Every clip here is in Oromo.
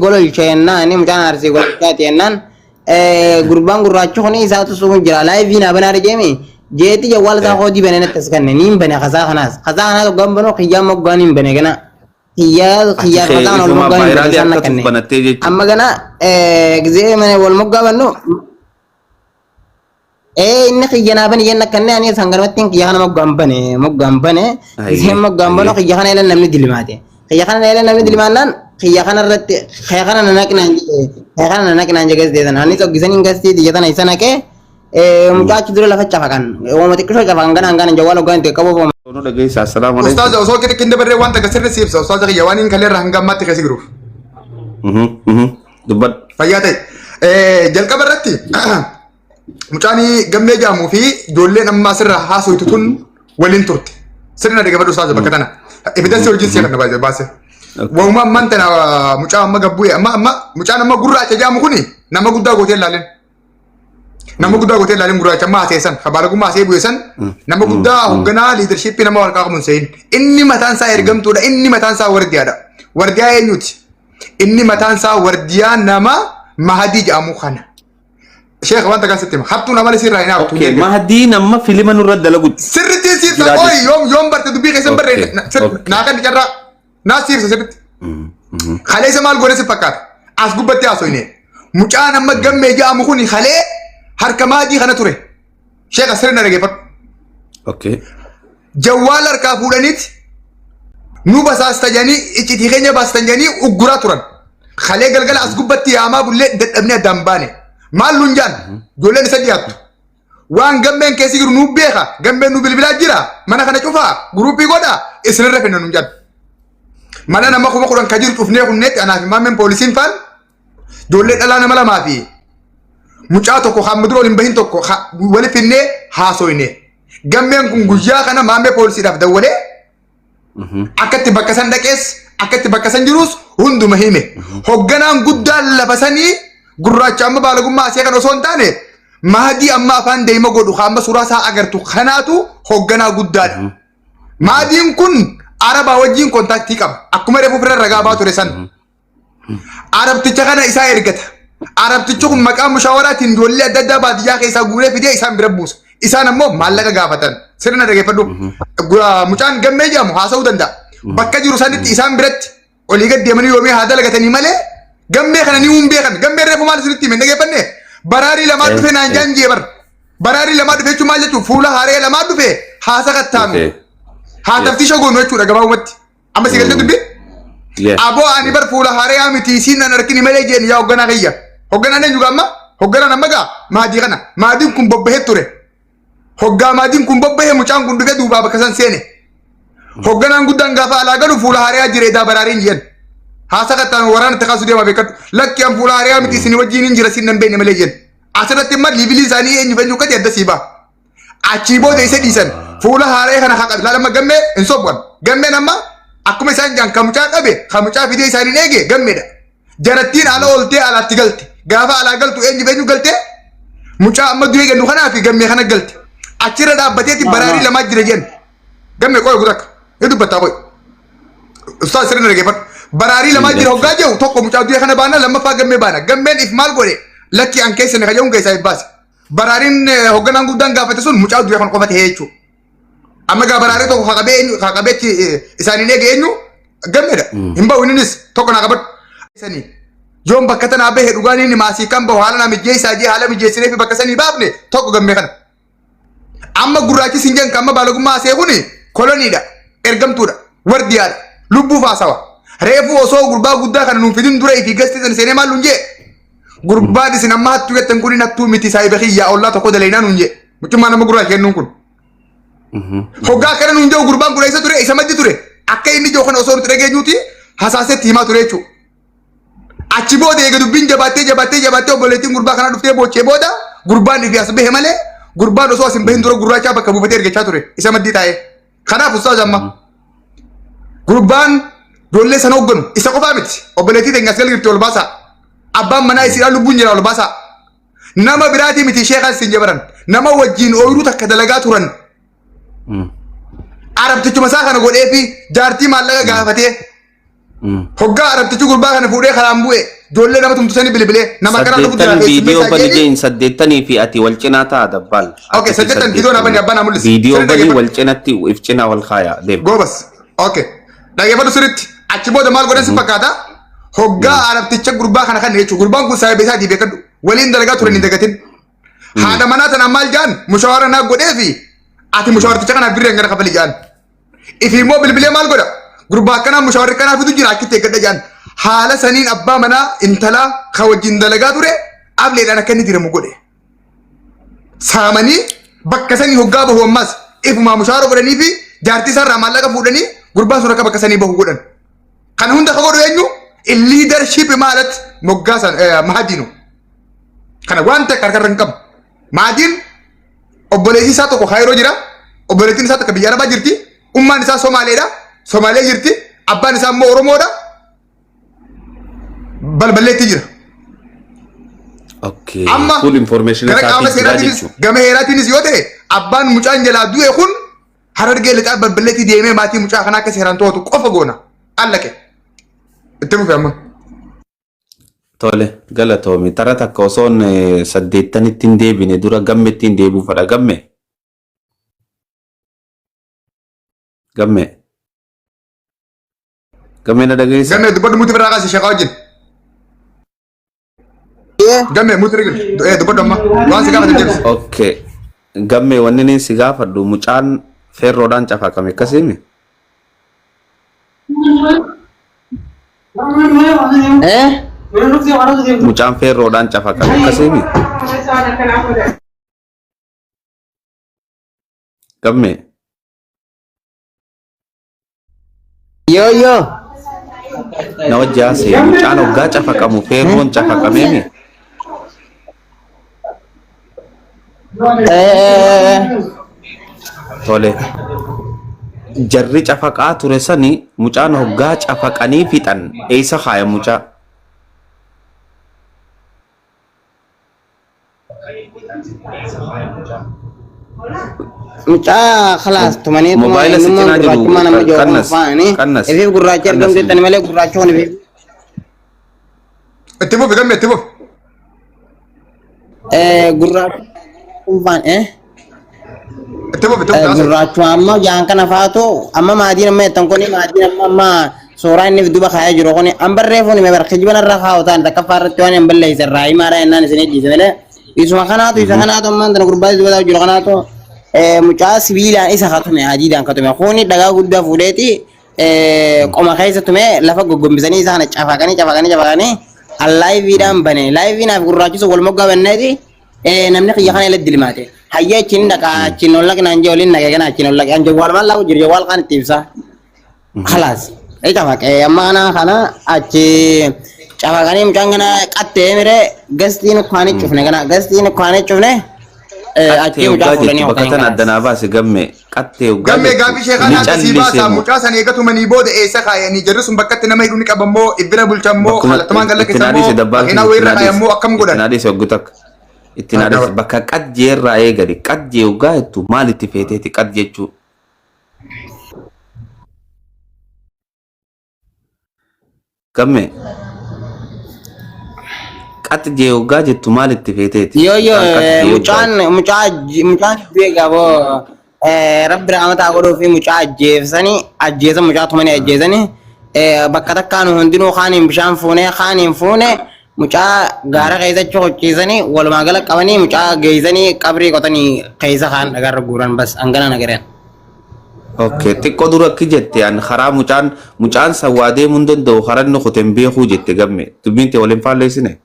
golol cheenna ani mucaan arsii golol chaateennan gurbaan gurraachi kuni isaatu sumu jira live na bana rejemi jeeti jawal sa khodi benene taskanne nim bane khaza khanas gambano khiyam mogganim bane gana khiyar khaza no mogganim bane amma gana gize mane wal moggabano inni khiyana bane yenna kanne ani sangarmatin khiyana moggambane gize moggambano khiyana ila namni dilimate khiyana ila namni dilimanan khiyana ratte khiyana nakna jagas dedan ani to gizanin gasti diyatan isana ke mucaci dure la faccia fakan o mate kisho javan ngana jawalo gante kabo no dagay assalamu alaykum ustaz so kete kinde barre wanta gasirne sibsa ustaz yawanin kale rahanga matte kasi gruf dubat fayyate jalqa barratti mucani gamme jamu fi dolle namma sirra haso tutun walin turte sirna daga badu ustaz bakatana evidence urgin sirna na baze base wa umma mantana muca amma gabbuye amma mucana amma gurra ta jamu kuni nama gudda gotel lalen nama guddaa gootee laaleen gurraacha maaseesan habaalagu maasee bu'eesan nama guddaa hoogganaa liidarshiippii nama wal qaaqamuun se'in inni mataan isaa ergamtuudha inni mataan isaa wardiyaadha wardiyaa eenyuti inni mataan isaa wardiyaa nama mahadii jedhamu kana sheekh wanta kan sitti hattuu nama sirraa hin haabtu mahadii nama filima nurra dalagu sirritti siibsa ooyi yoom barte dubbii keessan barree naakan carraa naa siibsa sirritti kalee isa maal goone si fakkaata as gubbatti haasoyne mucaa nama gammee jedhamu kuni kalee harka maadii kana ture sheekh asirna dhaggeeffadhu okay jawwaal harkaa fuudhaniit nu basaasta jedhanii iccitii keenya baastan jedhanii ugguraa turan kalee galgala as gubbatti yaamaa bullee dadhabnee addaan baane maal nuun jaan ijoolleen isa dhiyaattu waan gammeen keessi jiru nuu beeka gammeen nu bilbilaa jira mana kana cufaa guruupii godhaa isinirra fenna nuun jaan mana nama kuma kudhan ka jiru cufnee kunneetti anaa fi maammeen poolisiin faan ijoollee dhalaa nama lamaa fi mucaa tokko hammaduu waliin bahin tokko wali finnee haasoyne gammeen kun guyyaa kana maammee poolisiidhaaf dawwalee akkatti bakka san dhaqees akkatti bakka san jirus hunduma hime hoogganaan guddaan lafa sanii gurraacha amma baalagummaa asee kan osoo hin taane maadii amma afaan deema godhu amma suuraa isaa agartu kanaatu hoogganaa guddaadha maadiin kun arabaa wajjiin kontaaktii qaba akkuma reefu firra ragaa baa ture san arabticha kana isaa ergata arabtichi kun maqaa mushawaraatiin ijoollee adda addaa baadiyyaa keessaa guuree fidee isaan bira buusa isaan ammoo maallaqa gaafatan sirna dhaggeeffadhu mucaan gammee jedhamu haasa'uu danda'a bakka jiru sanitti isaan biratti olii gad deemanii yoomii haa dalagatanii malee gammee kana ni hin beekan gammee reefu maal sirritti hime dhaggeeffanne baraarii lamaa dhufe naan jaan jeebar baraarii lamaa dhufe jechuun maal jechuun fuula haaree lamaa dhufe haasa kattaame haa taftisha goonu jechuudha gabaabumatti amma si galtee dubbii aboo ani bar fuula haaree miti isiin nan argini malee jeen yaa hoogganaa kiyya hoogganaan eenyu gaamma hoogganaan amma gaa maadii kana maadiin kun bobbahee ture hoggaa maadiin kun bobbahee mucaan kun dhufee duubaa bakka san seene hoogganaan guddaan gaafa alaa galu fuula haariyaa jireedaa baraariin jeen haasa kattaan waraana itti kaasuu deema beekadhu lakki an fuula haariyaa miti isin wajjiin hin jira sin nan beekne malee jeen asirratti imma liibilii isaanii eenyu feenyu kati adda siibaa achii booda isa dhiisan fuula haaree kana haqa laalama gammee hin sobban gammeen amma akkuma isaan jaan kamucaa qabe kamucaa fidee isaaniin eege gammeedha jarattiin ala ooltee alaatti galte gaafa alaa galtu eenyu feenyu galte mucaa amma du'ee gannu kanaa fi gammee kana galte achirra dhaabbateetti baraarii lamaa jira jeen gammee qoy gutakka ni dubbattaa qoy ustaas sirna dhaggeeffadhu baraarii lamaa jira hoggaa jehu tokko mucaa du'ee kana baana lammaffaa gammee baana gammeen if maal godhe lakki an keessa ne kayyuun keessaa baase baraariin hoogganaan guddaan gaafate sun mucaa du'ee kan qofa ta'ee jechuudha amma gaa baraarii tokko haqabeetti isaaniin eege eenyu gammeedha hin ba'u innis tokko naa qabadhu sanii yoom bakka tanaa bahe dhugaan inni maasii kan bahu haala naa mijjeessaa jee haala mijjeessinee fi bakka sanii baafne tokko gammee kana amma gurraachi siin jeen amma baalagummaa asee kuni koloniidha ergamtuudha wardiyaadha lubbuuf haasawa reefu osoo gurbaa guddaa kana nuun fidin dura ifi gastisan seenee maal nuun jee gurbaan isin amma hattuu jettan kun hattuu miti saayiba kiyyaa ollaa tokko dalaynaa nuun jee mucummaa nama gurraachi kennuun kun hoggaa kana nuun jedhu gurbaan kun eessa ture isa maddi ture akka inni jiru kana osoo nuti dhageenyuuti hasaasetti himaa ture jechuudha. Achi booda eega dubbiin jabaattee obboleettiin gurbaa kana dhuftee boochee booda gurbaan ifi as bahe malee gurbaan osoo asin bahin dura gurraachaa bakka buufatee ergachaa ture isa maddii taa'ee. Kanaaf ustaaz amma gurbaan ijoollee sana hoogganu isa qofaa miti obboleettii teenya as galgirti ol baasaa abbaan manaa isiidhaan lubbuun jira ol baasaa nama biraatii miti sheekan isin jabaran nama wajjiin ooyiruu takka dalagaa turan. Arabtichuma isaa kana godhee fi jaartii maallaqa gaafatee Hoggaa arabtichi gurbaa kana fuudhee karaan bu'e ijoollee nama tumtusanii bilbilee nama karaa dhufu jira video bani jeen saddeettanii fi ati wal cinaa ta'a dabbal. Okay, saddeettan video na bani abbaan amullis. Video bani wal cinatti if cinaa wal kaayaa deema. Goobas. Okay. Dhageeffatu sirriitti achi booda maal godhan si fakkaata? Hoggaa arabticha gurbaa kana kan jechuudha. Gurbaan kun saayibee isaatii beekadhu. Waliin dalagaa turan hin dagatin. Haadha manaa tanaan maal jaan mushaawara naa godhee fi ati mushawarticha kanaaf birreen gara kafali jaan. Ifi immoo bilbilee maal godha? Gurbaa kanaa mushawarri kanaaf fitu jira akkitti eeggadha jaan. Haala saniin abbaa manaa intalaa kan wajjin dalagaa ture ableedhaan akka inni diramu godhe. Saamanii bakka sanii hoggaa bahu ammas ifumaa mushaawara godhanii fi jaartii isaarraa maallaqa fuudhanii gurbaan sun akka bakka sanii bahu godhan. Kana hunda ka godhu eenyu? Leadership maalatti moggaasan Mahadiinu. Kana waan ta'e karkarra hin qabu. Mahadiin obboleessi isaa tokko Kaayiroo jira. Obboleettiin isaa tokko biyya Arabaa jirti. Ummaan isaa Somaaleedha. Somaalee jirti. Abbaan isaa immoo Oromoodha. Balballeetti jira. Okay. Full information gama heeraatiinis yoo ta'e abbaan mucaan jalaa du'e kun Harargee lixaa balballeetti deemee maatii mucaa kanaa akka seeraan to'atu qofa goona. Allaqe. Itti fufe amma. Tole galatoomi tara takka osoon saddeettanitti hin deebine dura gammetti hin deebi'u fadha gamme. Gamme. Gamme na dhageessa. Gamme dubbadhu muti biraa kaasee sheekaa wajjin. Gamme muti rigil dubbadhu amma waan si gaafate deebisa. Okay. Gamme wanni niin si gaafadhu mucaan feerroodhaan cafaqame akkasiimi. Mucaan feerroodhaan cafaqame akkasiimi. Gamme. Yo. Na wajjaase mucaan hoggaa cafaqamu feerroon cafaqameemi. Tole. Jarri cafaqaa ture sani mucaan hoggaa cafaqanii fixan eessa kaaya mucaa? Mucaa khalaas tumanii Mobaayila si cinaa jiru qannas ifi gurraacha argamteettani malee gurraacha kun ifi itti fufi gamme itti fufi. Gurraacha kunfaan itti fufi gurraacha amma jaan kana faatu amma maadiin amma jettan kuni maadiin amma suuraa inni duba kaaya jiru kuni an barreeffuun hime barka jiban irra kaa'utaan takka faarratti waan hin balleeysan raayii maaraa ennaan isin ejjiise malee isuma kanaatu isa kanaatu ammaan tana gurbaatti dubataa jiru kanaatu mucaa sibiilaan isa katume hadiidhaan katume kuni dhagaa guddaa fuudheeti qoma keessa tume lafa goggombisanii isa kana cafaqanii allaayiviidhaan bane laayiviinaaf gurraachisu wal moggaa banneeti namni xiyya kana ilatti dilmaate hayya achiin dhaqaa achiin ol laqnaan jee waliin naqee kana achiin ol laqee jawwaal maal laaqu jiru jawwaal kaan itti ibsa khalaas cafaqee amma kana achi cafaqanii mucaan kana qattee mire gastiin kwaanii cufne kana gastiin kwaanii cufne Qattee ugaa jechuun bakka tana addanaa baase gamme qattee ugaa gamme gaafi sheekaan akka si baasaa mucaa san eegatumanii booda eessa kaayanii jarri sun bakkatti nama hidhuun qabammoo ibbira bulchammoo haalatamaan galla keessammoo bakkeenaa weerra kaayammoo akkam godhan. Itti naadhiise hoggutak itti naadhiise bakka qajjee irraa eegale qajjee ugaa jettu maal itti feeteeti qaj jechuu. Gamme. Qat jeegaa jettu maal itti feeteeti? mucaan beekaa boo rabbi rahmataa godhuu fi mucaa ajjeesan mucaa tumanii ajjeesanii bakka takkaan hundinuu kaaniin bishaan fuune mucaa gaara keessa cochiisanii walumaa gala qabanii mucaa geessanii qabrii qotanii keessa kaan dhagarra guuran bas hangana nagareen. Okay, xiqqoo dura akki jette an karaa mucaan sawwaa deemuu hin danda'u karaa inni qoteen beekuu jette gamme dubbiin tee waliin faalleessine.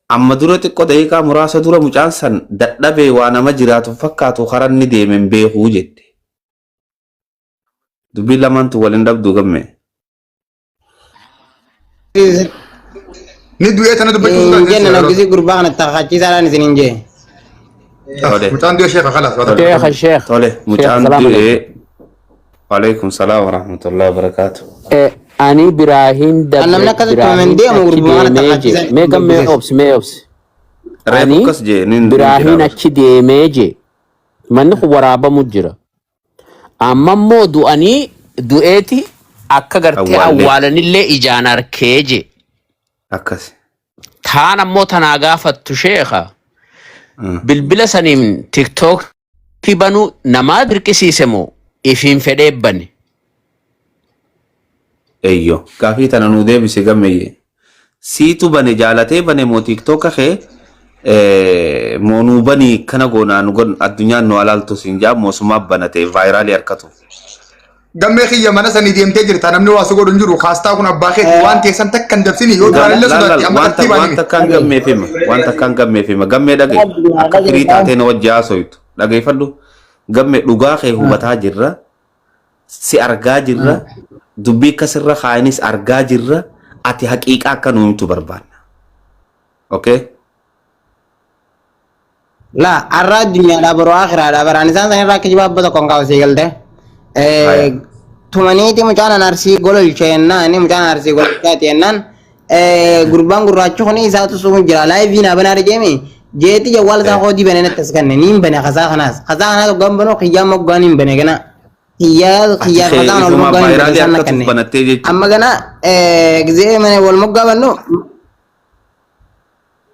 Amma dura xiqqoo daqiiqaa muraasa dura mucaan san dadhabee waa nama jiraatu fakkaatu karaa inni deemeen beekuu jette. Dubbiin lamaantu waliin dhabdu gamme. Ni du'ee tana dubbachuu hin jenne nabbisi gurbaa kana takkachiisaadhaan isin hin jee. Mucaan du'ee sheekha khalaas. Sheekh. Tole mucaan du'ee. Waalaikum salaam wa rahmatullahi wa barakatuh. Ani Ibrahim da namni akkasii tuumen deemu gurbaa kana takkachiisan. Mee obs. Ani Ibrahim achi deemee je. manni kun waraabamu jira. Amma immoo du'eeti akka gartee awwaalanillee ijaan arkee je. akkas Taan ammoo tanaa gaafattu sheekha. Bilbila saniin TikTok banu namaa dirqisiise moo ifiin fedhee bane. eyyo gaafii tana nuu deebise gammeyye siitu bane jaalatee bane moo TikTok kee moonuu banii kana goonaa nu gon addunyaan nu alaaltu siin jaa moosumaa banate vaayiraalii harkatu. Gammee xiyya mana sanii deemtee jirta namni waa sugodhu hin jiru kaastaa kun abbaa keetti waan teessan takka hin dabsini yoo duraallee sodaatti amma tartiibaan wanta kan gammeefima gammee dhage akka firii taatee na wajji haasoytu dhageeffadhu gammee dhugaa kee hubataa jirra si argaa jirra dubbii akkasirra kaayinis argaa jirra ati haqiiqaa akka nu himtu barbaanna. Okay? La arra duniyaadhaa baroo akhiraadhaa baraan isaan sanirraa akka jibaabbata konkaa osii galte. Tumaniiti mucaan anarsii gololchee jennaan mucaan anarsii gololchaa jennaan gurbaan gurraachi kuni isaatu sun jira laayiviin abana argeemi jeeti jawwaal isaa hodii banee natti as kanne niin bane kasaa kanaas oggaan banoo xiyyaan moggaan hin bane gana xiyyaa kasaan ol moggaan hin bane isaan nakkanne amma gana gizee mane wal moggaa bannu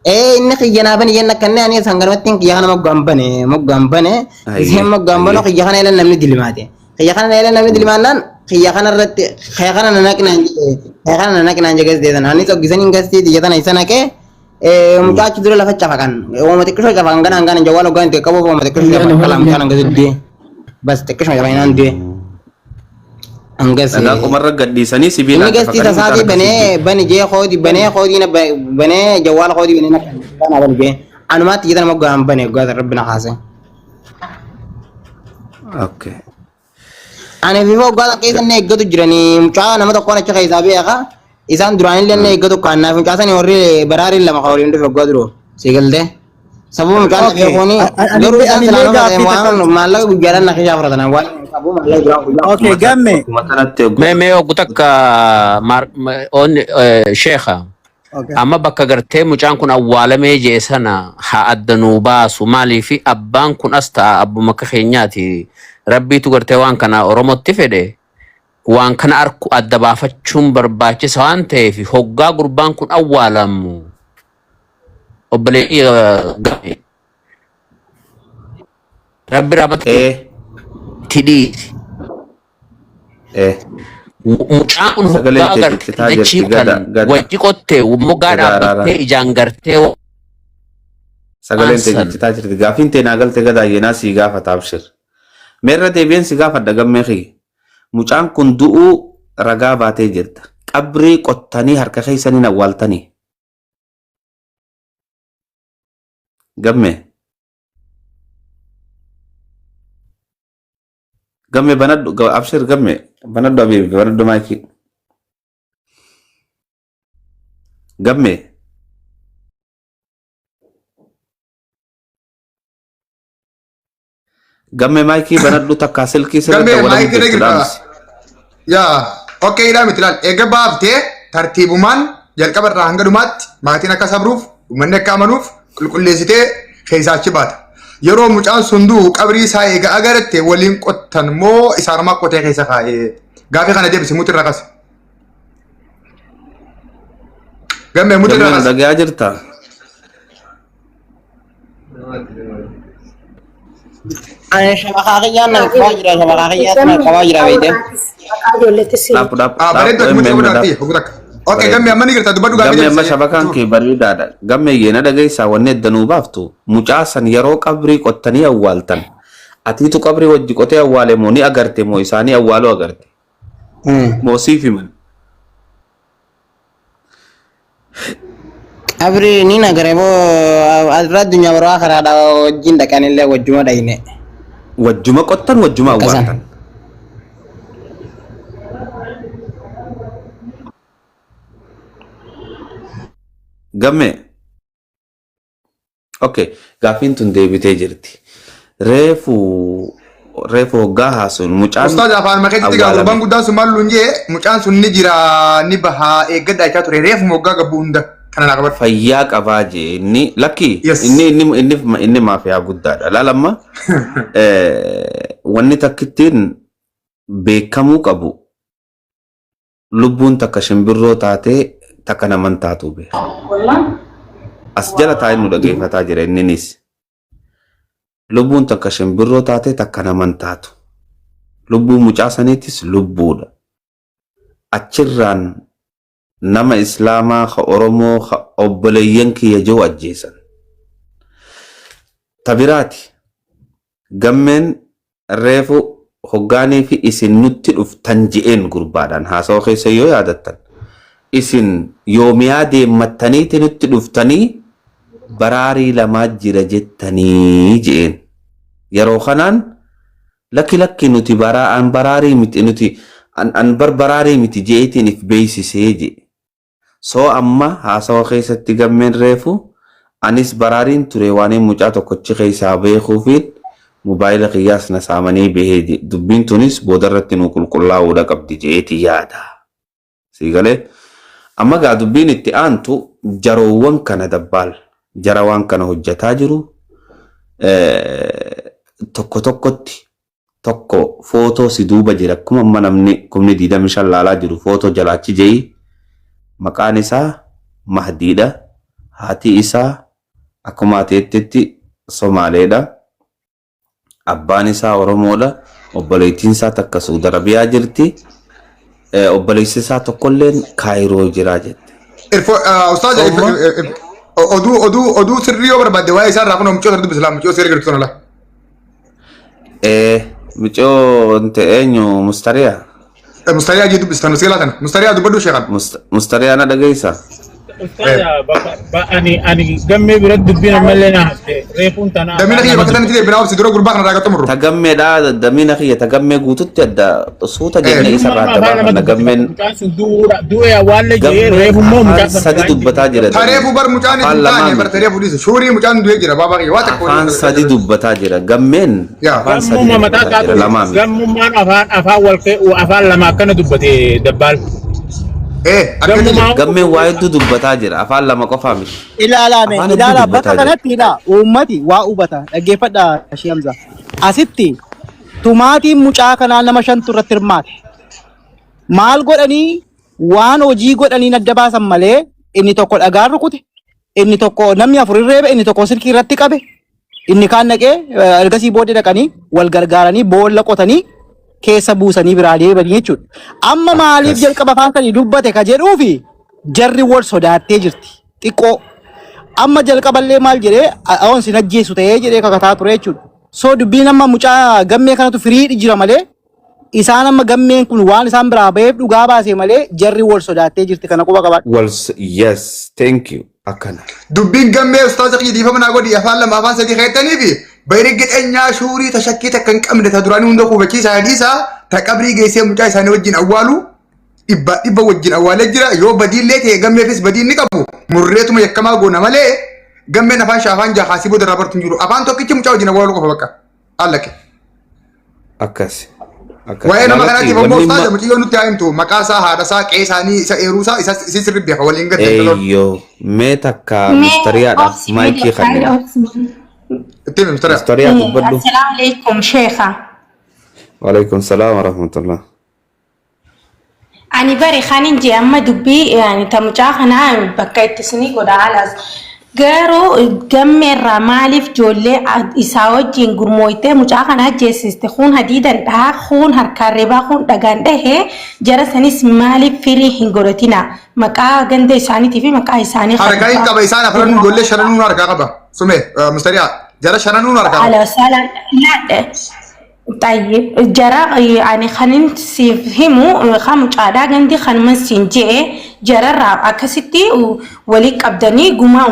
inni xiyyanaa bane yen nakkanne ani sangarmattiin xiyyaa kana moggaan bane iseen moggaan banoo xiyyaa kana ilan namni dilimaate. Khayakana nela namni dilmaanaan khayakana irratti khayakana nanaqnaan jegas deetan ani tokkisan ingasti diyatana isana ke mucaachi dura lafa cafakan wama xiqqisho cafakan gana angana jawwaal ogaan itti qabu wama xiqqisho cafakan kalam kan angasi du'e bas xiqqisho cafakan du'e angasi dhagaa qomarra gadhiisanii sibiila inni gasti tasaati bane jee khoodi na bane jawwaal khoodi bane na kana bane jee anumaatti jitana moggaan bane goota rabbina haase. Okay. Ani vivo gada keesan ne eggatu jirani mucaa nama tokko achi keessa beeka isaan duraan illee ne eggatu kannaaf mucaa sani warri baraari lama qawliin dhufe godru sigalte sabu mucaa ne beekoni garuu isaan salaama waan maallaqa guyyaadhaan na keessaa fudhatan waan sabu maallaqa duraan Okay, gamme. Mee ogutakka on sheekha. Amma bakka gartee mucaan kun awwaalamee jee sana haa addanuu baasu maaliifi abbaan kun as ta'a abbuma akka keenyaati. Rabbiitu gartee waan kana Oromotti fedhe waan kana arku adda baafachuun barbaachisa waan ta'eef hoggaa gurbaan kun awwaalamu obboleeyyii gahe rabbi rabatee tidhiiti mucaan kun hoggaa gartee dachii kan wajji qottee moggaa dhaabbattee ijaan gartee sagaleen teejichitaa jirti gaafiin tee naa galte gadaa yeenaa sii gaafata abshir. Meerra deebiin si gaafadha gammee mucaan kun du'uu ragaa baatee jirta qabrii qottanii harka keessaniin awwaaltanii gamme banadhu abshir gamme banadhu abiibi banadhu maayikii gamme gamme maayikii banadhu takkaa silkii sirriitti maayikii reegirra yaa okay dha mitilaan eega baaftee tartiibumaan jalqaba irraa hanga dhumaatti maatiin akka sabruuf uummanni akka amanuuf qulqulleessitee keessaa achi baata yeroo mucaan sun du'u qabrii isaa eega agaratte waliin qottan moo isaanuma qotee keessa kaa'ee gaafii kana deebisi muti irra qas gamme muti irra qas dhagaa jirta Ani shabakaakiyyaan na qabaa jira shabakaakiyyaan na qabaa jira beekte. Bareedduu muti irra dhaabbii hubutakka. Okay, gamme amma ni girta dubbadhu gaafii gamme amma shabakaan kee bareedaadha gamme yeena dhageessaa wanni eddanuu baaftu mucaa san yeroo qabrii qottanii awwaaltan atiitu qabrii wajji qotee awwaale moo ni agarte moo isaanii awwaaluu agarte moo siif himan Qabrii ni nagare boo adra addunyaa baroo karaadha wajjin dhaqanillee wajjuma dhayne. wajjuma qottan wajjuma awwaaltan gamme okay gaafiin tun deebitee jirti reefu hoggaa haasuun mucaan Ustaaz afaan makeetti gaa gurbaan guddaan sun maal lunjee mucaan sun ni jira ni bahaa eeggadhaa jechaa ture reefu moggaa gabbuu hunda kana naa qabadhu. fayyaa qabaa jee inni lakki Yes. inni maafiyaa guddaadha laalamma wanni takkittiin beekamuu qabu lubbuun takka shimbirroo taatee takka naman taatu bee as jala taa'ee nu dhageeffataa jira inninis lubbuun takka shimbirroo taatee takka naman taatu lubbuu mucaa saniitis lubbuudha achirraan nama islaamaa ka oromoo ka obboleeyyan kiyya jiru ajjeesan tabiraati gammeen reefu hoggaanii fi isin nutti dhuftan je'een gurbaadhaan haasawa keessa yoo yaadattan isin yoomiyaa deemmattaniiti nutti dhuftanii baraarii lamaa jira jettanii je'een yeroo kanaan lakki nuti baraarii miti nuti an barbaraarii miti jeetiin if beeksisee je soo amma haasawa keessatti gammeen reefu anis baraariin ture waan mucaa tokkochi keessaa beekuufiin mobaayila qiyyaas na saamanii bahee je dubbiin tunis boodarratti nu qulqullaa'uudha qabdi jeetii yaada siigalee amma gaa dubbiin itti aantu jaroowwan kana dabbaal jara waan kana hojjataa jiru tokkotti tokko footoo si duuba jira akkuma amma namni kumni 25 laalaa jiru footoo jalaachi jeyi maqaan isaa Mahdiidha haati isaa akkuma ateettitti Somaaleedha abbaan isaa Oromoodha obboleettiin isaa takka Saudi Arabiyaa jirti obboleessi isaa tokkolleen Kaayiroo jira jette Ustaaz oduu sirrii yoo barbaadde waa'ee isaa irraa kun mucoo sardi bislaam mucoo sirrii gadi tonala. Mucoo nte eenyu Mustariyaa? Mustariyaa jiru bistaan sila kana Mustariyaa dubbadhu sheekan. Mustariyaa na dhageessa. ani gammee biratti dubbiin ammallee na hafte reefuun tanaa. Damina kiyya bakka tanatti deebinaa obsi dura gurbaa kana raagatu murru. Tagammeedha damina kiyya tagammee guututti adda suuta jenne isa irraa adda baafna gammeen. Du'e awwaallee jee reefummoo mucaa sadi dubbataa jira. Tareefu bar mucaan hin taane bar tareefu dhiise shuurii mucaan du'e jira baabaa kiyya waa takka. Afaan sadi dubbataa jira gammeen. Afaan sadi dubbataa jira lamaa miti. gammummaan afaan walqee afaan lama akkana dubbate dabbaal. Gammeen waa hedduu dubbataa jira afaan lama qofaa miti. Ilaala bakka kanatti uummati waa hubata dhaggeeffadha Shee Hamza. Asitti tumaatiin mucaa kanaa nama 5 irratti hirmaate. Maal godhanii waan hojii godhanii adda baasan malee inni tokko dhagaan rukute inni tokko namni 4 reebe inni tokko silkii irratti qabe inni kaan naqee ergasii booddee dhaqanii wal gargaaranii boolla qotanii keessa buusanii biraa deebanii jechuudha. Amma maaliif jalqaba afaan sanii dubbate ka jedhuufi jarri wal sodaattee jirti. Xiqqoo amma jalqaballee maal jedhee awwan sin ajjeesu ta'ee jedhee kakataa ture jechuudha. So dubbiin amma mucaa gammee kanatu firii jira malee isaan amma gammeen kun waan isaan biraa ba'eef dhugaa baasee malee jarri wal sodaattee jirti kana quba qabaadha. Yes, thank you. Akkana. Dubbiin gammee ustaaza kiyya dhiifama naa godhi afaan lama afaan sadii keettanii fi bayri gidheenyaa shuurii ta shakkii takka hin qabne ta duraanii hunda kuufachiisaa hadiisaa ta qabrii geessee mucaa isaanii wajjin awwaalu dhibba wajjin awwaalee jira yoo badiillee ta'e gammeefis badiin ni qabu murreetuma yakkamaa goona malee gammeen afaan shaafaan jahaasii booda irraa bartuun jiru afaan tokkichi mucaa wajjin awwaaluu qofa bakka allake. Akkasi. Waa'ee nama kanaatiif ammoo ustaaza mucayyoo nutti haa himtu maqaa isaa haadha isaa qe'ee isaanii isa eeruu isaa isa sirri beeka waliin gadda. Eeyyoo mee takka mustariyaadhaaf maayikii kanneen. Itti mustariyaa. Mustariyaa dubbadhu. Assalaamu alaikum sheekha. Waalaikum salaam wa rahmatullah. Ani bari kanin je amma dubbii yani ta mucaa kanaa bakka itti isinii godha alas. Garuu gammeerraa maaliif ijoollee isaa wajjin gurmooytee mucaa kana ajjeesiste kun hadiidan dhahaa kun harkaan reebaa kun dhagaan dhahee jara sanis maaliif firii hin godhatina maqaa ganda isaaniitii fi maqaa isaanii harkaa hin qaba isaan afran ijoollee shananuun harkaa qaba sume mustariyaa jara shananuun harkaa qaba. Ala salaan laadhe. طيب جرى يعني خلينا سيفهموا خام قادا غندي خان سنجي جرى راب اكستي وليك ابدني غما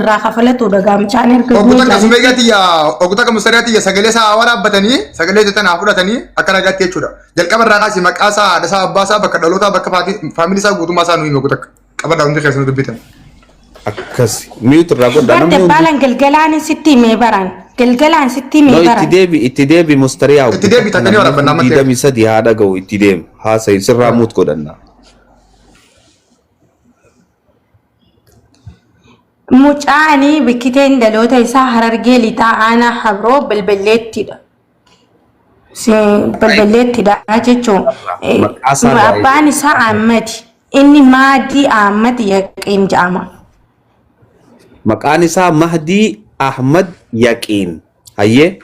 را خفلت ودغام چانر اوغتا كسميغاتي يا اوغتا كمسرياتي يا سغلي سا ورا بتني سغلي تنا فدتني اكنا غاتي چودا جل قبر راقاسي مقاسا دسا اباسا بكدلوتا بك فاميلي سا غوتو ما سانو يمغتا قبر داوندي خيسن دبيتن Akkasi miyut irraa godha namni hundi. Balan galgalaan sitti mee baran galgalaan sitti mee baran. Itti deebi mustariyaa. Itti deebi takkanii waraabban nama ta'e. 23 haa dhaga'u itti deemu haasa'i sirraa muut godhanna. mucaanii bikkiteen dhaloota isaa Harargee lixaa aanaa Habroo balballeettidha. Balballeettidha jechuun abbaan isaa Ahmad inni Maadii Ahmad Yaqiin jedhama. Maqaan isaa Mahdii Ahmad Yaqiin. Hayyee.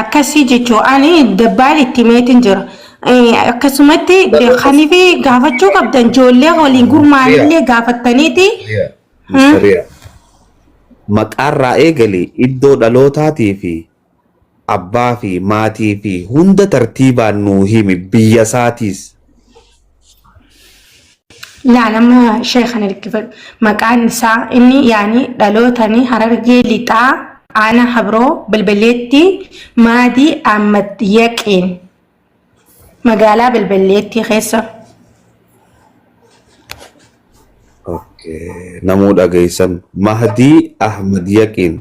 Akkasii jechuun ani dabbaal itti meetiin jira. Akkasumatti kanifi gaafachuu qabdan ijoollee waliin gurmaanillee gaafattaniiti. Maqaarraa eegalee iddoo dhalootaatii fi abbaa fi maatii fi hunda tartiibaan nuu himi biyya isaatiis. Laalama sheekhan hirkifadhu. Maqaan isaa inni yaani dhalootanii Harargee lixaa aanaa Habroo balballeetti Maadii Ahmad Yaqiin. Magaalaa balballeetti keessa. Namuu dhageessan Mahdii Ahmad Yaqiin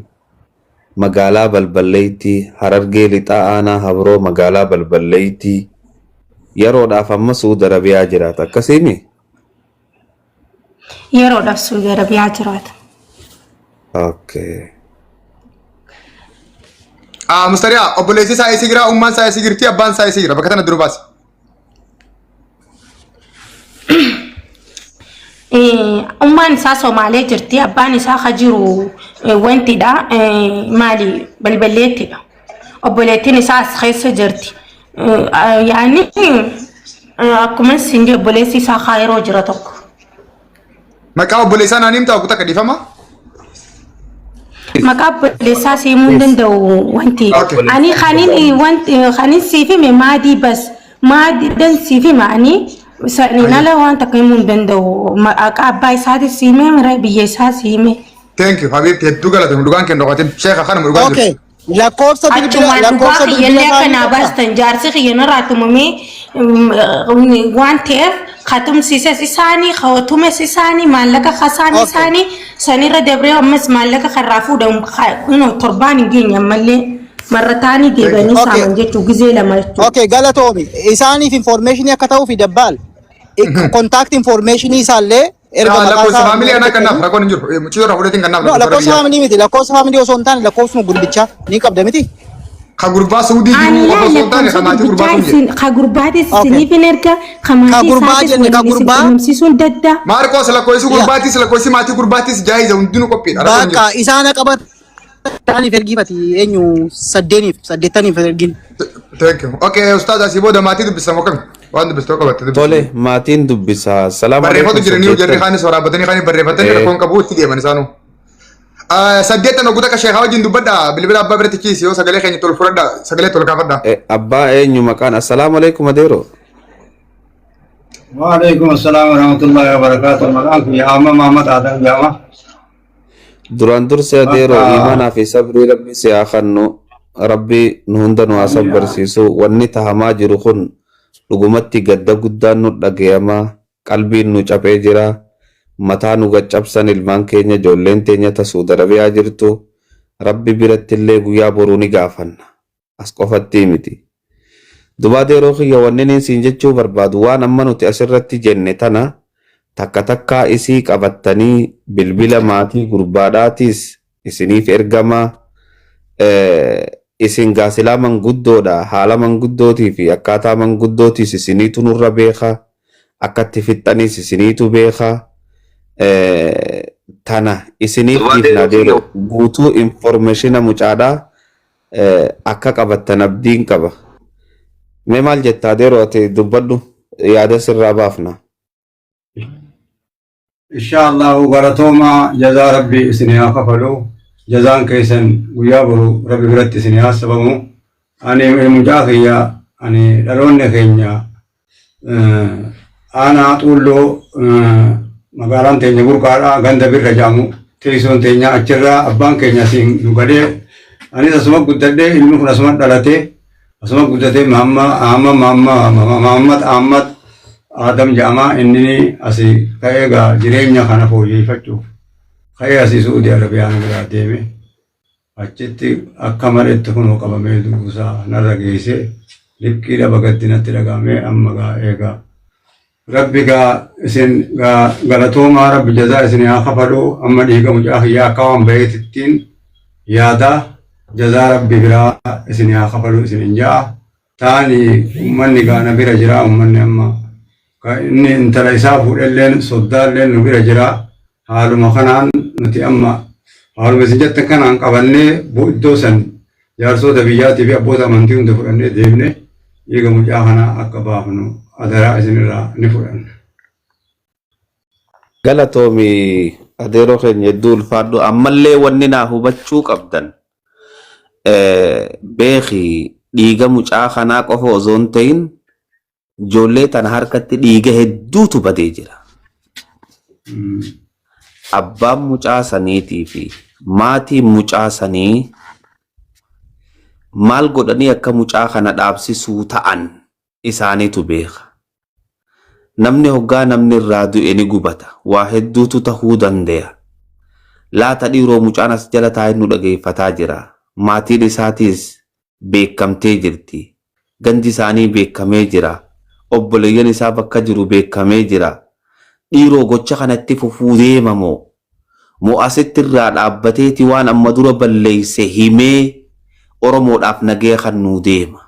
magaalaa balballeetti Harargee lixaa aanaa Habroo magaalaa balballeetti yeroodhaaf amma Suudi Arabiyaa jiraata akkasiimi. Yeroodhaaf Suudi Arabiyaa jiraata. Mustariyaa obboleessi isaa eessa jira? Ummaan isaa eessa jirti? Abbaan isaa eessa jira? Bakka tana duruu baasi. Ummaan isaa Somaalee jirti. Abbaan isaa ka jiru wantidha. Maali balballeettidha. Obboleettiin isaa as keessa jirti. Yaani akkuma sinjii obboleessi isaa Kaayiroo jira tokko. Maqaa obboleessaa naanii himtaa kutaa kadhiifama? Maqaa obboleessaa siimuu hin danda'u wanti. Ani kanin siifime Maadii bas. Maadii dan siifime ani nala waan takka himuu hin danda'u. Maqaa abbaa isaati siime mira biyya isaa siime. Thank you Habib hedduu galatame dhugaan kennu qotin sheekha kana dhugaan Okay. Lakkoofsa Xiyyalee kanaa baastan jaarsi xiyyeena raatumamee waan ta'eef katumsiisas isaanii hawwatumes isaanii maallaqa kasaan isaanii sanirra dabree ammas maallaqa karraa fuudhamu torbaan hin geenye ammallee marrataanii deebanii saaman jechuu gizee lama jechuudha. Okay, galatoomi. Isaaniif information akka ta'uu fi dabbaal. Contact information isaallee lakkoofsa faamilii anaa kannaaf rakkoon hin jiru. Mucii fudhatiin kannaaf. Lakkoofsa faamilii miti. Lakkoofsa faamilii osoo hin taane lakkoofsuma gurbicha ni qabda miti. Ka gurbaa Suudii jiru osoo hin taane ka maatii gurbaa kun jiru. Ka gurbaatis isiniif hin erga ka maatii isaatis waliin quunnamsiisuun dadda. Maarkoos lakkoofsi gurbaatis lakkoofsi maatii gurbaatis jaayiza hundinuu qophiidha. Bakka isaan qabat taaniif ergifati eenyu saddeettaniif ergin. Thank you. Okay, ustaaz asii booda maatii dubbisamu akkami? Waan dubbistoo qabatte. Tole maatiin dubbisaa. Salaamu alaikum. Barreeffatu jiranii jarri kaanis waraabbatanii kaanii barreeffatanii rakkoon qabu itti deeman isaanu. Saddeettan oguta ka sheekaa wajjin dubbadha bilbila abbaa biratti kiisi yoo sagalee keenya tol fudhadha sagalee tol kaafadha. Abbaa eenyu maqaan assalaamu alaikum adeero. Waalaikum assalam warahmatullahi wabarakatuh. Maqaan kun Yaama Muhammad Adam Yaama. Duraan dursee adeero imaanaa fi sabrii rabbi si haa kennu. Rabbi nu hunda nu haa sabbarsiisu. Wanni tahamaa jiru kun dhugumatti gadda guddaan nu dhagayamaa qalbiin nu cabee jira. Mataa nu gaccabsan ilmaan keenya ijoolleen teenya ta Suudi Arabiyaa jirtu rabbi biratti illee guyyaa boruu ni gaafanna as qofatti miti. Dubaa deeroo kiyya wanni siin jechuu barbaadu waan amma nuti asirratti jenne tana takka takkaa isii qabattanii bilbila maatii gurbaadhaatis isiniif ergamaa isin gaasilaa manguddoodha haala manguddootii fi akkaataa manguddootis isiniitu nurra beeka akkatti fixxanis isiniitu beeka. Tana isiniif dhiifna deero guutuu informationa mucaadhaa akka qabattan abdiin qaba. Mee maal jettaa deero ati dubbadhu yaada sirraa baafna. Inshaallahu galatooma jazaa rabbi isinii haa kafalu. Jazaan keessan guyyaa boru rabbi biratti isinii haa sabamu. Ani mucaa kiyya ani dhaloonni keenya aanaa xuulloo magaalaan teenya burqaadhaa ganda birra jaamu teessoon teenya achirraa abbaan keenya siin nu gadee anis asuma guddadhee ilmi kun asuma dhalatee asuma guddatee Muhammad Ahmad Adam jedhama inni asii ka'ee gaa jireenya kana fooyyeffachuuf ka'ee asii Suudi Arabiyaa biraa deeme achitti akka maletti kunoo qabamee duusaa narra geessee liqqiidha bagatti natti dhagaamee amma gaa eegaa rabbi isin galatooma rabbi jazaa isin haa kafalu amma dhiiga mucaa hiyyaa akka waan baheetittiin yaada jazaa rabbi biraa isin haa kafalu isin hin ja'a taani ummanni gaana bira jira ummanni amma inni intala isaa fuudhelleen soddaalleen nu bira jira haaluma kanaan nuti amma haaluma isin jettan kanaan qabannee iddoo san jaarsota biyyaatii fi abboota amantii hunda fudhannee deemne dhiiga mucaa kanaa akka baafnu adaraa isinirraa ni fudhanna. Galatoomi adeeroo keenya hedduu ulfaadhu ammallee wanni naa hubachuu qabdan beeki dhiiga mucaa kanaa qofa osoo hin ta'in ijoollee tana harkatti dhiiga hedduutu badee jira. Abbaan mucaa saniitii fi maatiin mucaa sanii maal godhanii akka mucaa kana dhaabsisuu ta'an isaaniitu beeka. Namni hoggaa namni irraa du'e ni gubata. Waa hedduutu tahuu danda'a. Laata dhiiroo mucaan as jala taa'ee nu dhageeffataa jira. Maatiin isaatiis beekamtee jirti. Gandi isaanii beekamee jira. Obboleeyyan isaa bakka jiru beekamee jira. Dhiiroo gocha kanatti fufuu deemamoo moo asitti irraa dhaabbateeti waan amma dura balleeyse himee Oromoodhaaf nagee kan nuu deema.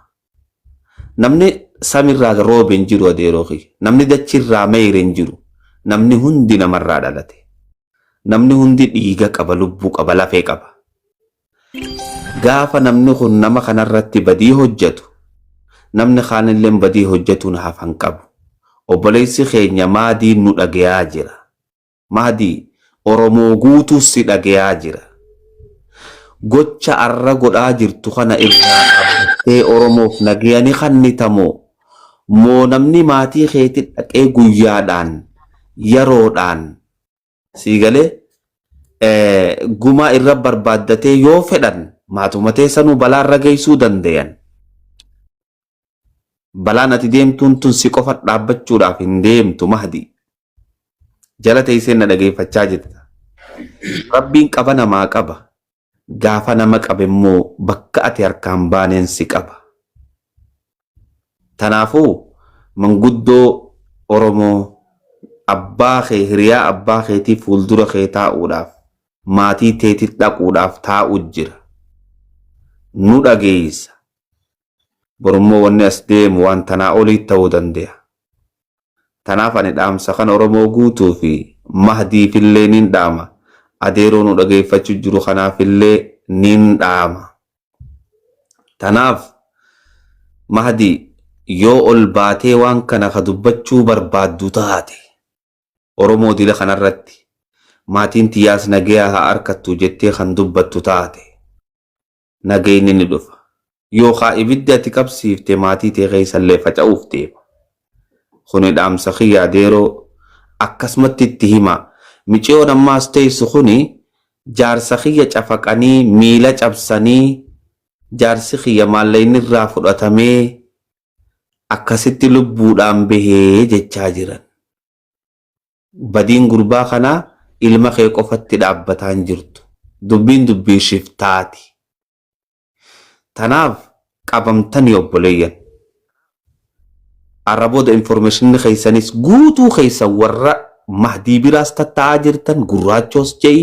Namni samirraa roobe hin jiru adeerooki. Namni dachirraa meeyre hin jiru. Namni hundi namarraa dhalate. Namni hundi dhiiga qaba, lubbuu qaba, lafee qaba. Gaafa namni kun nama kanarratti badii hojjetu, namni kaanillee badii hojjetuun hafan qabu. Obboleessi keenya maadii nu dhagayaa jira. Maadii Oromoo guutuu si dhagayaa jira. Gocha arra godhaa jirtu kana irraa dhaabbattee Oromoof nagayani kannitamoo moo namni maatii keetti dhaqee guyyaadhaan yeroodhaan siigalee gumaa irra barbaaddatee yoo fedhan maatumatee sanuu balaa irra geessuu dandayan. Balaan ati deemtuun tun si qofa dhaabbachuudhaaf hin deemtu Mahdi. Jala teessee na dhageeffachaa jirta. Rabbiin qaba namaa qaba. Gaafa nama qabe immoo bakka ati harkaan baaneen si qaba. Tanaafuu manguddoo Oromoo abbaa kee hiriyaa abbaa keetii fuuldura kee taa'uudhaaf maatii teetii dhaquudhaaf taa'u jira. Nu dhageessa. Borummoo wanni as deemu waan tanaa olii ta'uu danda'a. Tanaaf ani dhaamsa kan Oromoo guutuu fi Mahdiifillee nin dhaama. Adeeroo nu dhageeffachuu jiru kanaafillee nin dhaama. Tanaaf Mahdi yoo ol baatee waan kana ka dubbachuu barbaaddu taate Oromoo dila kanarratti maatiin tiyyaas nagayaa haa arkattu jettee kan dubbattu taate nagayni ni dhufa. Yookaan ibiddi ati qabsiifte maatii tee keessallee faca'uuf deema. Kuni dhaamsa kiyya adeeroo akkasumatti itti hima. Miceeyoon ammaas teessu kuni jaarsa kiyya cafaqanii miila cabsanii jaarsi kiyya maallaqa irraa fudhatamee akkasitti lubbuudhaan bahee jechaa jiran. Badiin gurbaa kanaa ilma kee qofatti dhaabbataa hin jirtu. Dubbiin dubbii shiftaati. Tanaaf qabamtanii obboleeyyan. Arabooda information keessanis guutuu keessan warra Mahdii biraas tatta'aa jirtan gurraachoos je'i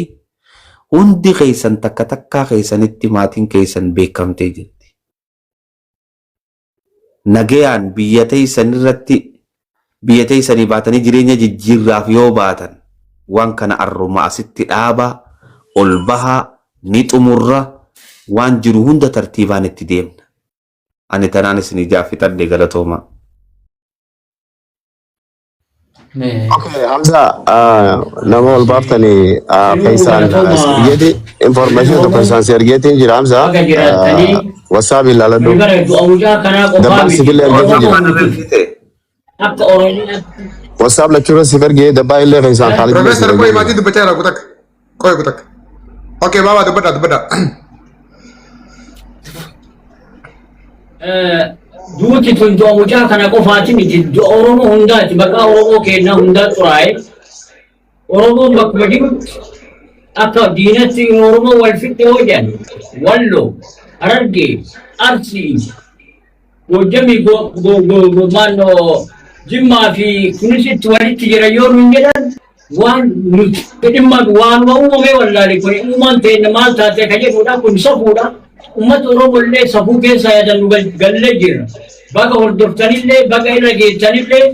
hundi keessan takka takkaa keessanitti maatiin keessan beekamtee jirti. Nagayaan biyya teessanii baatanii jireenya jijjiirraaf yoo baatan waan kana arruma asitti dhaabaa ol bahaa ni xumurra waan jiru hunda tartiibaan itti deemna. Ani tanaan isin ijaaf fixadhe galatooma. Okay, Hamza, nama ol baaftanii Faisal yedi information to Faisal sergeetiin jira Hamza. WhatsApp ilaaladhu. Dabbaan sibiila ergeetiin jira. WhatsApp lecture si ergee dabbaa illee Faisal Khalid. Professor Boy maatii dubbachaa jira kutak. Koy kutak. Okay, baba dubbadha. Duuti tun du'a mucaa kana qofaati miti du'a Oromoo hundaati bakka Oromoo keenya hundaa xuraa'e Oromoon bakkuma jirutti akka diinatti Oromoo wal fixe hojjan Wallo Harargee Arsii Gojjamii maannoo jimmaa fi kunisitti walitti jira yoo nun jedhan waan nuti dhimma waan uumame wallaahi kun uumaan ta'e maal taate ka jedhudha kun safuudha uummata Oromoo illee safuu keessa yaadan nu gallee jira baga hordoftanillee baga irra geessanillee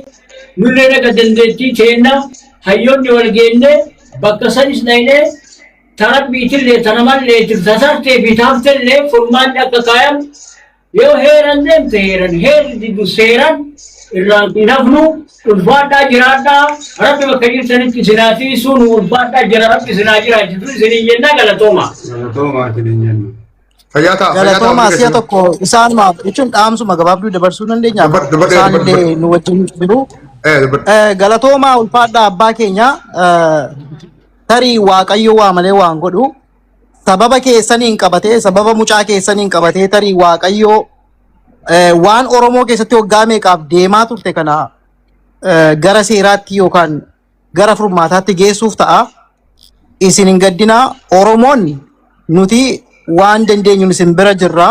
nullee naga dandeettii teenna hayyoonni wal geenne bakka sanis dhaynee tarabbiitillee tanamallee tasartee fi taaftellee furmaanni akka kaayam yoo heeran deemte heeran heerri diddu seeran irraan nafnu ulfaadhaa jiraadhaa rabbi bakka jirtanitti isinaatii sun ulfaadhaa jira rabbi isinaa jiraachisu isinii jennaa galatooma. Galatooma asiya tokko isaan maaf jechuun dhaamsuma gabaabduu dabarsuu dandeenya. Isaan illee nu wajjin jiru. Galatooma ulfaadhaa abbaa keenya tarii waaqayyo waa malee waan godhu sababa keessaniin qabatee sababa mucaa keessaniin qabatee tarii waaqayyo waan Oromoo keessatti waggaa meeqaaf deemaa turte kana gara seeraatti yookaan gara furmaataatti geessuuf ta'a. Isin hin gaddinaa Oromoonni nuti waan dandeenyu isin bira jirra.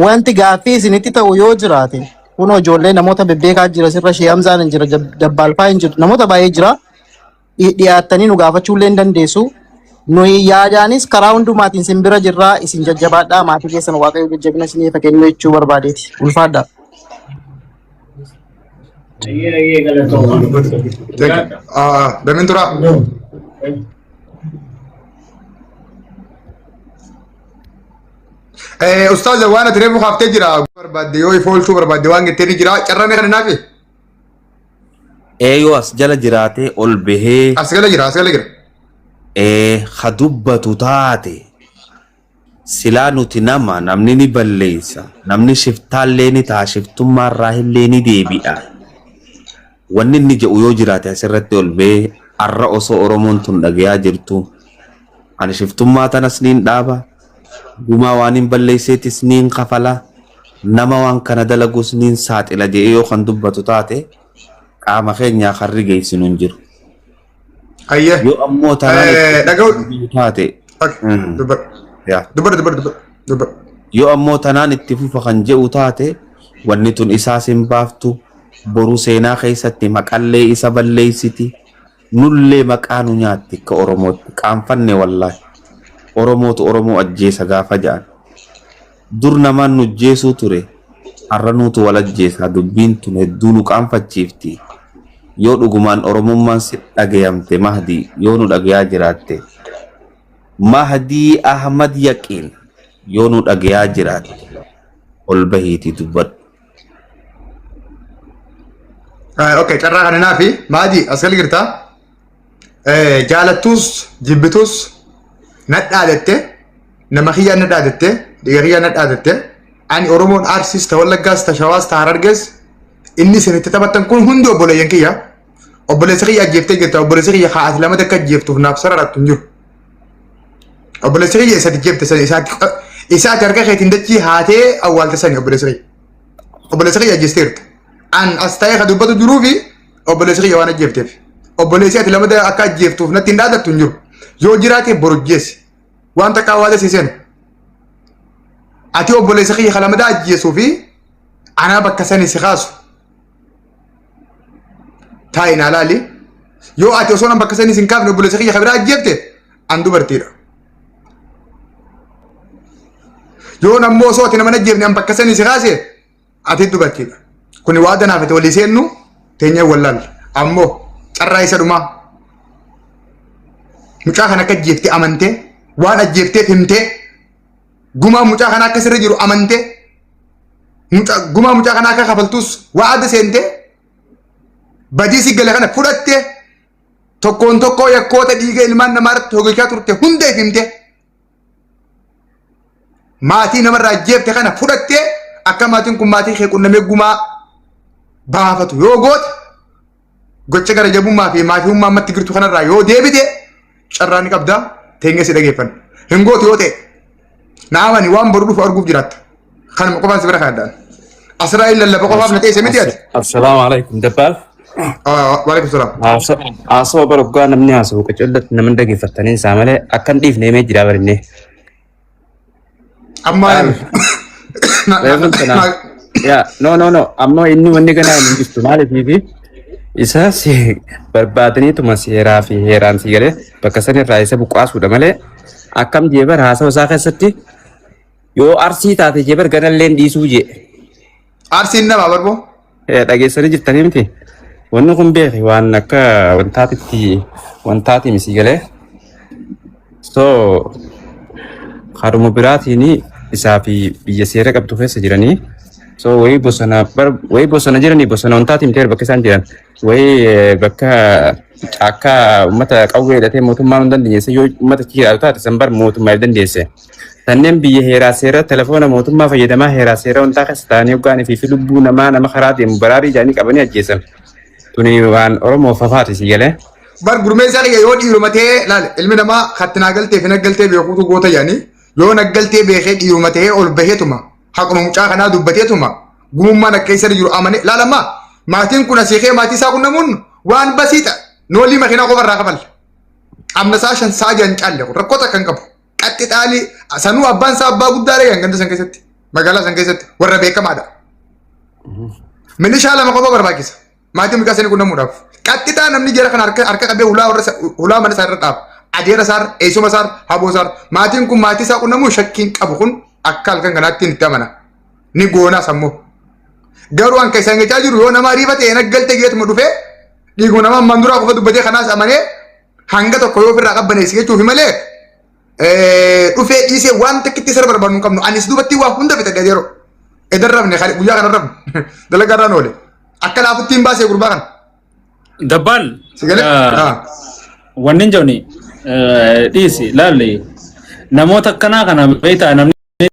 Wanti gaaffii isinitti ta'u yoo jiraate kun ijoollee namoota bebbeekaa jira sirra Shee Hamzaan hin jira Dabbaalfaa hin jiru namoota baay'ee jira. Dhiyaattanii nu gaafachuullee hin dandeessu. Nuyi yaadaanis karaa hundumaatiin isin bira jirraa isin jajjabaadhaa maatii keessan waaqayyo jajjabina isinii fakkeenya jechuu barbaadeeti. Ulfaadhaa. Damin tura. Ustaz waan ati reefu kaaftee jira barbaadde yoo ifoolchuu barbaadde waan gettee ni jira carraan kana naafi. Yoo as jala jiraatee ol bahee. As gala jira as gala jira. Ha dubbatu taate silaa nuti namni ni balleessa namni shiftaallee ni ta'a shiftummaarraa illee ni deebi'a. Wanni inni jedhu yoo jiraate asirratti ol bahee har'a osoo Oromoon tun dhagayaa jirtu ani shiftummaa tanas niin dhaaba gumaa waan hin balleesseetis niin kafala nama waan kana dalagus niin saaxila jedhee yoo kan dubbatu taate qaama keenyaa harri geessinu hin jiru. Yo ammoo Yo ammoo tanaan itti fufa kan jedhu taate wanni tun isaas hin baaftu boru seenaa keessatti maqallee isa balleessiti nullee maqaa nu nyaatti akka Oromootti qaanfanne wallaahi Oromootu Oromoo ajjeesa gaafa ja'an dur namaan nu ajjeesuu ture har'a nuutu wal ajjeesa dubbiin tun hedduu nu qaanfachiifti. Yoo dhugumaan Oromummaan si dhagayamte Mahdii yoo nu dhagayaa jiraatte Mahdii Ahmad Yaqiin yoo nu dhagayaa jiraatte ol bahiitii dubbadhu. Okay, carraa kana naafi Mahdii as gal girtaa jaalattus jibbitus nadhaadette nama kiyyaa nadhaadette dhiiga kiyyaa nadhaadette ani Oromoon Arsiis ta Wallaggaas ta Shawaas ta Harargees inni isinitti taphattan kun hundi obboleeyyan kiyya. Obboleessa kiyya ajjeeftee jirta obboleessa kiyya haati lama takka ajjeeftuuf naaf sararaattu hin jiru. Obboleessa kiyya isatti jeefte sani isaati harka keetiin dachii haatee awwaalte sani obboleessa kiyya. Obboleessa kiyya ajjeesteerta. An as ta'ee ka dubbatu jiruu fi obboleessa kiyya waan ajjeefteef. Obboleessi ati lama akka ajjeeftuuf natti hin dhaadattu hin jiru. Yoo jiraate borojjeessi. Waan takka awwaala siiseen. Ati obboleessa kiyya ka lama ajjeesuu fi anaa bakka sani si kaasu. Taa'in alaali yoo ati osoo nan bakka sanii sin kaafne obboleessa kiyya kabiraa ajjeefte an dubartiidha. Yoo nammoo osoo ati nama ajjeefne an bakka sanii si kaase ati dubartiidha. Kuni waa danaafate walii seennu teenyee wallaal ammoo carraa isa dhumaa mucaa kana akka ajjeeftee amantee waan ajjeefteef himtee gumaa mucaa kana akka sirra jiru amantee gumaa mucaa kana akka kafaltus waa adda seentee badii si gala kana fudhatte tokkoon tokkoo yakkoota dhiiga ilmaan namaarratti hogolchaa turte hundeef himte maatii namarraa ajjeefte kana fudhatte akka maatiin kun maatii kee qunnamee gumaa baafatu yoo goote gocha gara jabummaa fi maatii hummaa ammatti girtu kanarraa yoo deebite carraa ni qabdaa teenyee si dhageeffanne hin gootu yoo ta'e naamani waan boru dhufu arguuf jiraatta kanuma qofaan si bira kaadhaan Asraa'il lallaba qofaaf na teesse miti ati. Assalaamu alaikum Dabbaal. Waalaikum salaam. Haasawaa baroggaa namni haasa'u qacollatti namni dhaggeeffatanii isaa malee akka hin dhiifne himee jira barinne. Amma Ya, no. Amma inni wanni kana hin jirtu maaliif isa si barbaadanii tuma seeraa fi heeraan si galee bakka sanirraa isa buqqaasuudha malee akkam jeebar haasawaa isaa keessatti yoo arsii taate jeebar ganallee dhiisuu jee. Arsiin nama barboo. Dhageessanii jirtanii miti. Wanni kun beeki waan akka wantaati misi galee. So haruma biraatiin isaa fi biyya seera qabdu keessa jiranii. So wayii bosona jiranii bosona wantaati miti bakka isaan jiran. Wayii bakka caakkaa uummata qawwee hidhatee mootummaan hin dandeesse yoo uummata kiiraatu taate sanbar mootummaa hin dandeesse. Tanneen biyya heeraa seera telefoona mootummaa fayyadamaa heeraa seera wantaa keessa ta'anii hoggaanii fi lubbuu nama karaa deemu baraarii jaanii qabanii ajjeesan. Tuni waan Oromoo fafaati si galee. Bar gurmeessaa dhiyee yoo dhiirumatee laale ilmi namaa hatti naagaltee fi naggaltee beekuutu goota yaanii yoo naggaltee beekee dhiirumatee ol baheetuma haquma mucaa kanaa dubbateetuma gumummaan akka isa jiru amane laalammaa maatiin kun asiikee maatii isaa kun namuun waan basiita noolii makiinaa qofarraa kafalla. Amna saa shan saa jan caalle rakkoota kan qabu. Qatti xaalii sanuu abbaan isaa abbaa guddaa dhayaan ganda san keessatti magaalaa san keessatti warra beekamaadha. Milishaa lama qofa barbaachisa. Maatiin mucaa sanii kun namuudhaaf. Qatti xaa namni jara kan harka qabee hulaa mana isaa irra dhaaba. Adeera isaa eessuma isaa haboo isaa maatiin kun maatii isaa kun namuu shakkiin qabu kun akka halkan kanaatti itti amana. Ni goonaa sammuu. Garuu an keessaa ngechaa jiru yoo nama ariifatee naggaltee geetuma dhufee dhiiguma nama manduraa qofa dubbatee kanaas amanee hanga tokko yoo ofirraa qabbaneessi jechuufi malee dhufee dhiisee waan takkitti sirba barbaadu hin qabnu anis duubatti waa hunda fite yeroo edan rabne guyyaa kana rabne dalagaarraan oole akka laafutti hin baasee gurbaa kana. Dabbal wanni hin jawni dhiisi laallee namoota akkanaa kana beektaa namni